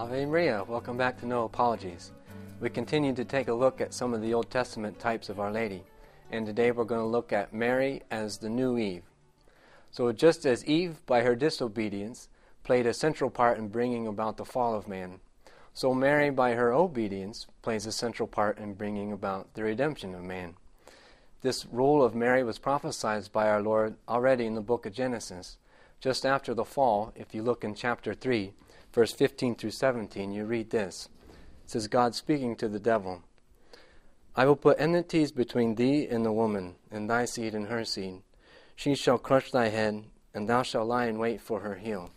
Ave Maria, welcome back to No Apologies. We continue to take a look at some of the Old Testament types of Our Lady, and today we're going to look at Mary as the new Eve. So just as Eve, by her disobedience, played a central part in bringing about the fall of man, so Mary, by her obedience, plays a central part in bringing about the redemption of man. This role of Mary was prophesied by our Lord already in the book of Genesis. Just after the fall, if you look in chapter 3, verse 15 through 17, you read this. It says, God speaking to the devil, I will put enmities between thee and the woman, and thy seed and her seed. She shall crush thy head, and thou shalt lie in wait for her heel.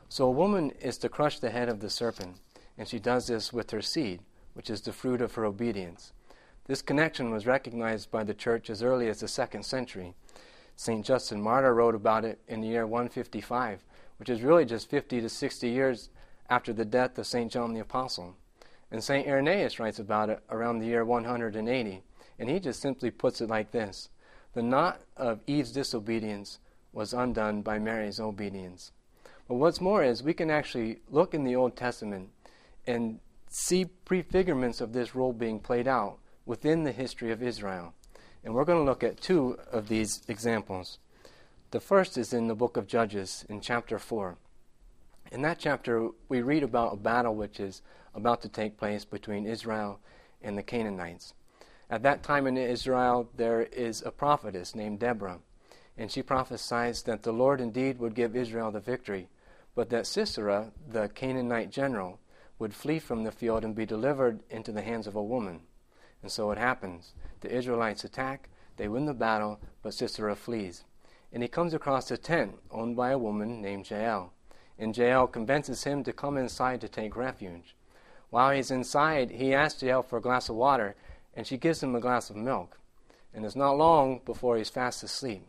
So a woman is to crush the head of the serpent, and she does this with her seed, which is the fruit of her obedience. This connection was recognized by the church as early as the 2nd century. St. Justin Martyr wrote about it in the year 155, which is really just 50 to 60 years after the death of St. John the Apostle. And St. Irenaeus writes about it around the year 180, and he just simply puts it like this. The knot of Eve's disobedience was undone by Mary's obedience. But what's more is we can actually look in the Old Testament and see prefigurements of this role being played out within the history of Israel. And we're going to look at two of these examples. The first is in the book of Judges in chapter 4. In that chapter, we read about a battle which is about to take place between Israel and the Canaanites. At that time in Israel, there is a prophetess named Deborah, and she prophesies that the Lord indeed would give Israel the victory, but that Sisera, the Canaanite general, would flee from the field and be delivered into the hands of a woman. And so it happens. The Israelites attack, they win the battle, but Sisera flees. And he comes across a tent owned by a woman named Jael. And Jael convinces him to come inside to take refuge. While he's inside, he asks Jael for a glass of water, and she gives him a glass of milk. And it's not long before he's fast asleep.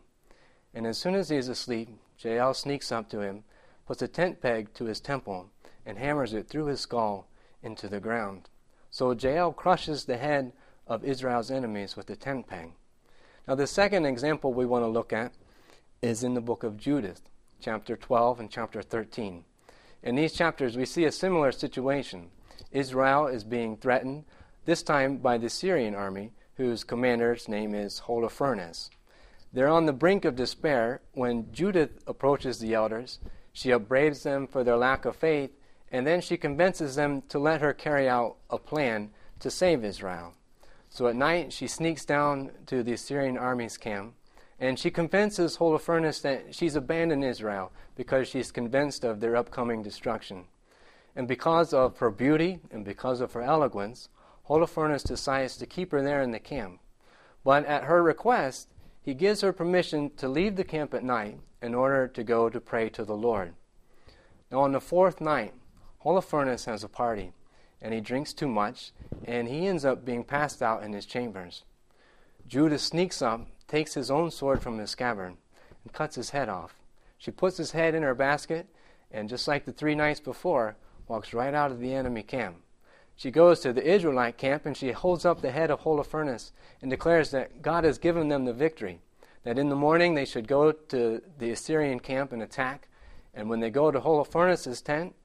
And as soon as he's asleep, Jael sneaks up to him, puts a tent peg to his temple, and hammers it through his skull into the ground. So Jael crushes the head of Israel's enemies with the tent peg. Now the second example we want to look at is in the book of Judith, chapter 12 and chapter 13. In these chapters we see a similar situation. Israel is being threatened, this time by the Syrian army, whose commander's name is Holofernes. They're on the brink of despair when Judith approaches the elders. She upbraids them for their lack of faith, and then she convinces them to let her carry out a plan to save Israel. So at night she sneaks down to the Assyrian army's camp, and she convinces Holofernes that she's abandoned Israel because she's convinced of their upcoming destruction. And because of her beauty and because of her eloquence, Holofernes decides to keep her there in the camp. But at her request, he gives her permission to leave the camp at night in order to go to pray to the Lord. Now on the 4th night, Holofernes has a party, and he drinks too much, and he ends up being passed out in his chambers. Judith sneaks up, takes his own sword from his scabbard, and cuts his head off. She puts his head in her basket, and just like the 3 nights before, walks right out of the enemy camp. She goes to the Israelite camp, and she holds up the head of Holofernes and declares that God has given them the victory, that in the morning they should go to the Assyrian camp and attack, and when they go to Holofernes' tent,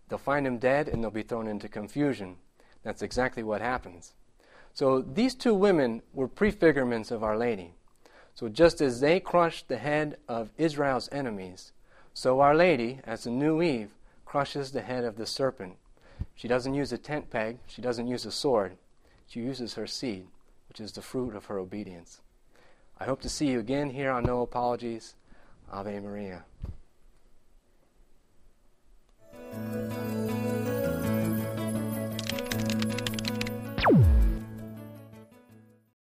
they'll find him dead and they'll be thrown into confusion. That's exactly what happens. So these two women were prefigurements of Our Lady. So just as they crushed the head of Israel's enemies, so Our Lady, as the new Eve, crushes the head of the serpent. She doesn't use a tent peg. She doesn't use a sword. She uses her seed, which is the fruit of her obedience. I hope to see you again here on No Apologies. Ave Maria.